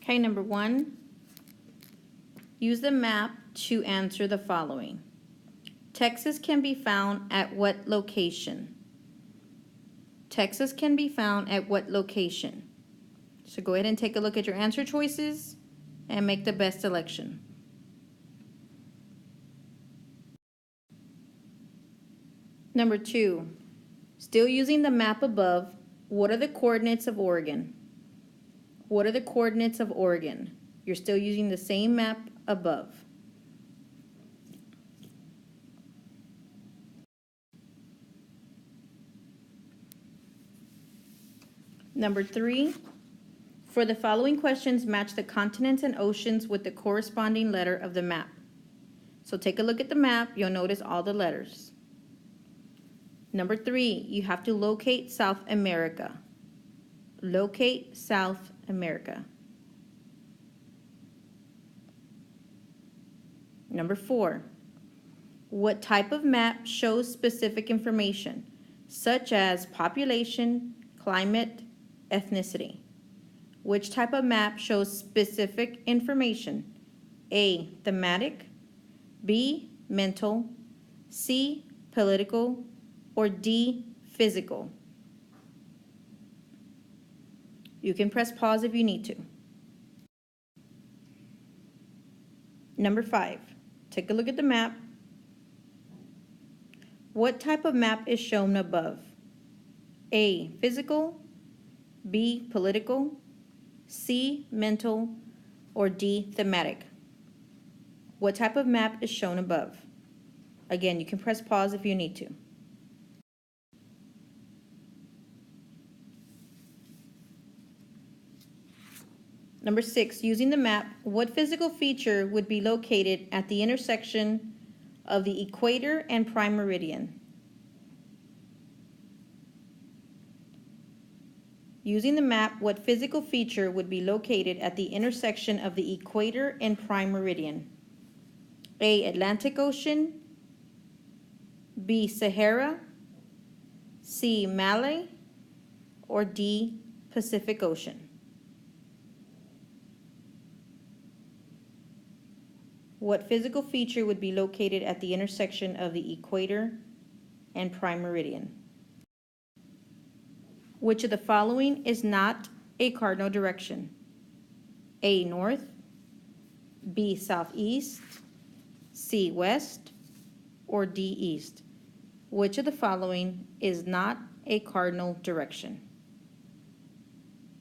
Okay, number 1, use the map to answer the following. Texas can be found at what location? Texas can be found at what location? So go ahead and take a look at your answer choices and make the best selection. Number 2, still using the map above, what are the coordinates of Oregon? What are the coordinates of Oregon? You're still using the same map above. Number 3, for the following questions, match the continents and oceans with the corresponding letter of the map. So take a look at the map, you'll notice all the letters. Number 3, you have to locate South America. Locate South America. Number 4, what type of map shows specific information, such as population, climate, ethnicity? Which type of map shows specific information? A, thematic, B, mental, C, political, or D, physical? You can press pause if you need to. Number 5, take a look at the map. What type of map is shown above? A, physical, B, political, C, mental, or D, thematic? What type of map is shown above? Again, you can press pause if you need to. Number 6, using the map, what physical feature would be located at the intersection of the equator and prime meridian? Using the map, what physical feature would be located at the intersection of the equator and prime meridian? A, Atlantic Ocean, B, Sahara, C, Malay, or D, Pacific Ocean? What physical feature would be located at the intersection of the equator and prime meridian? Which of the following is not a cardinal direction? A, north, B, southeast, C, west, or D, east? Which of the following is not a cardinal direction?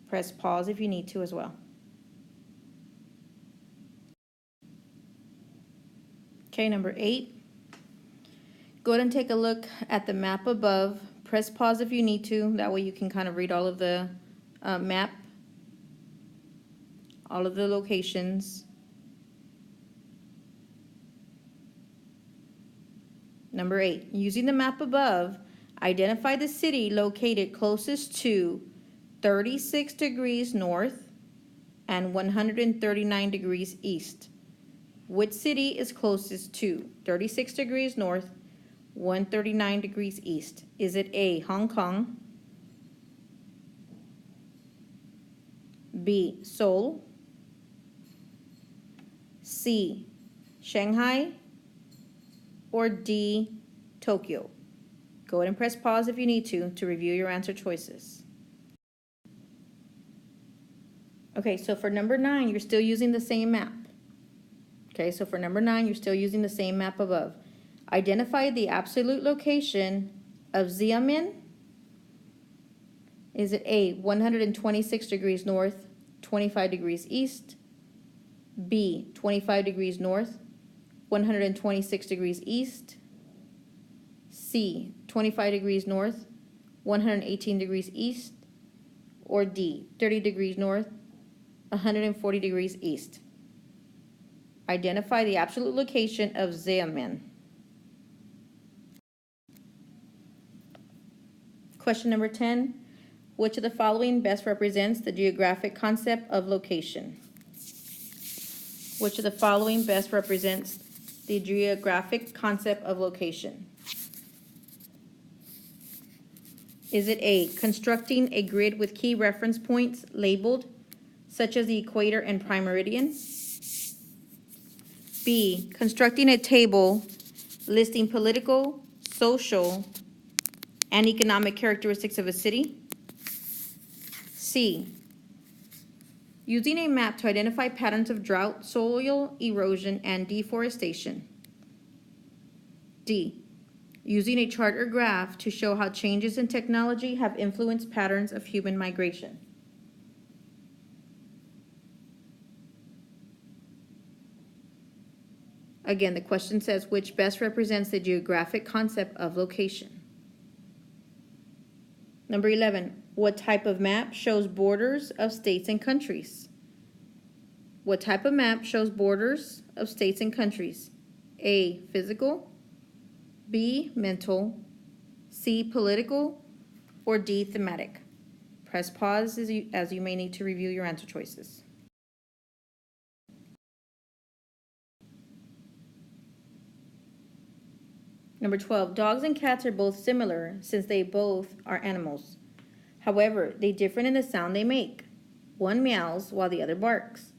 Press pause if you need to as well. Okay, number 8. Go ahead and take a look at the map above. Press pause if you need to. That way you can kind of read all of the map, all of the locations. Number 8, using the map above, identify the city located closest to 36 degrees north and 139 degrees east. Which city is closest to 36 degrees north, 139 degrees east? Is it A, Hong Kong, B, Seoul, C, Shanghai, or D, Tokyo? Go ahead and press pause if you need to review your answer choices. Okay, so for number 9, you're still using the same map. Okay, so for number 9, you're still using the same map above. Identify the absolute location of Xiamen. Is it A, 126 degrees north, 25 degrees east, B, 25 degrees north, 126 degrees east, C, 25 degrees north, 118 degrees east, or D, 30 degrees north, 140 degrees east? Identify the absolute location of Xiamen. Question number 10. Which of the following best represents the geographic concept of location? Which of the following best represents the geographic concept of location? Is it A, constructing a grid with key reference points labeled such as the equator and prime meridian. B, constructing a table listing political, social, and economic characteristics of a city. C, using a map to identify patterns of drought, soil erosion, and deforestation. D, using a chart or graph to show how changes in technology have influenced patterns of human migration. Again, the question says which best represents the geographic concept of location. Number 11, what type of map shows borders of states and countries? What type of map shows borders of states and countries? A, physical, B, mental, C, political, or D, thematic? Press pause as you may need to review your answer choices. Number 12, dogs and cats are both similar since they both are animals. However, they differ in the sound they make. One meows while the other barks.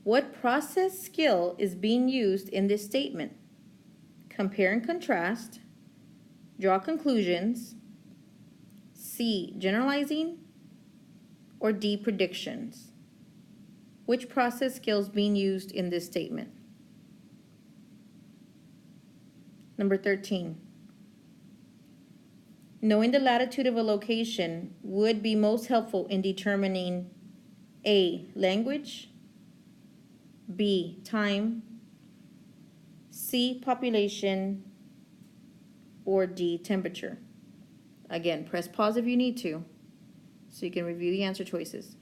What process skill is being used in this statement? Compare and contrast, draw conclusions, C, generalizing, or D, predictions? Which process skill is being used in this statement? Number 13, knowing the latitude of a location would be most helpful in determining A, language, B, time, C, population, or D, temperature. Again, press pause if you need to, so you can review the answer choices.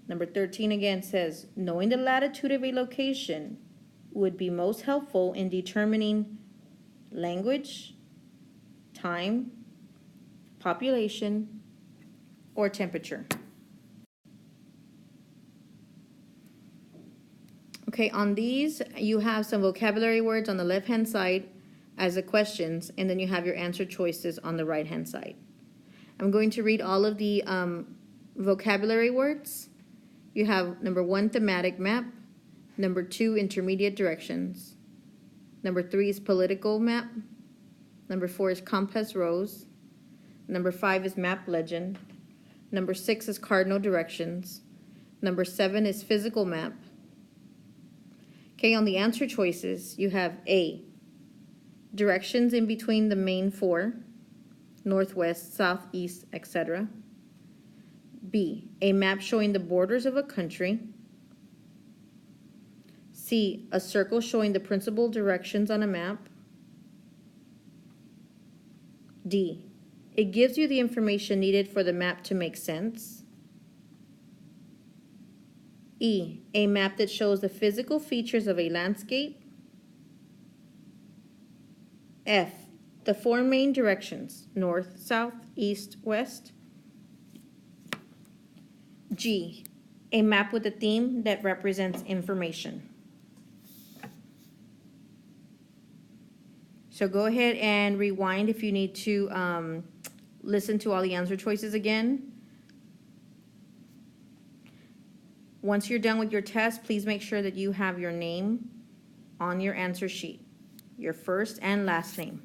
Number 13 again says, knowing the latitude of a location would be most helpful in determining language, time, population, or temperature. Okay, on these, you have some vocabulary words on the left-hand side as the questions, and then you have your answer choices on the right-hand side. I'm going to read all of the vocabulary words. You have number 1, thematic map. Number 2, intermediate directions. Number 3 is political map. Number 4 is compass rose. Number 5 is map legend. Number 6 is cardinal directions. Number 7 is physical map. Okay, on the answer choices, you have A, directions in between the main 4, northwest, southeast, etc. B, a map showing the borders of a country. C, a circle showing the principal directions on a map. D, it gives you the information needed for the map to make sense. E, a map that shows the physical features of a landscape. F, the 4 main directions, north, south, east, west. G, a map with a theme that represents information. So go ahead and rewind if you need to listen to all the answer choices again. Once you're done with your test, please make sure that you have your name on your answer sheet, your first and last name.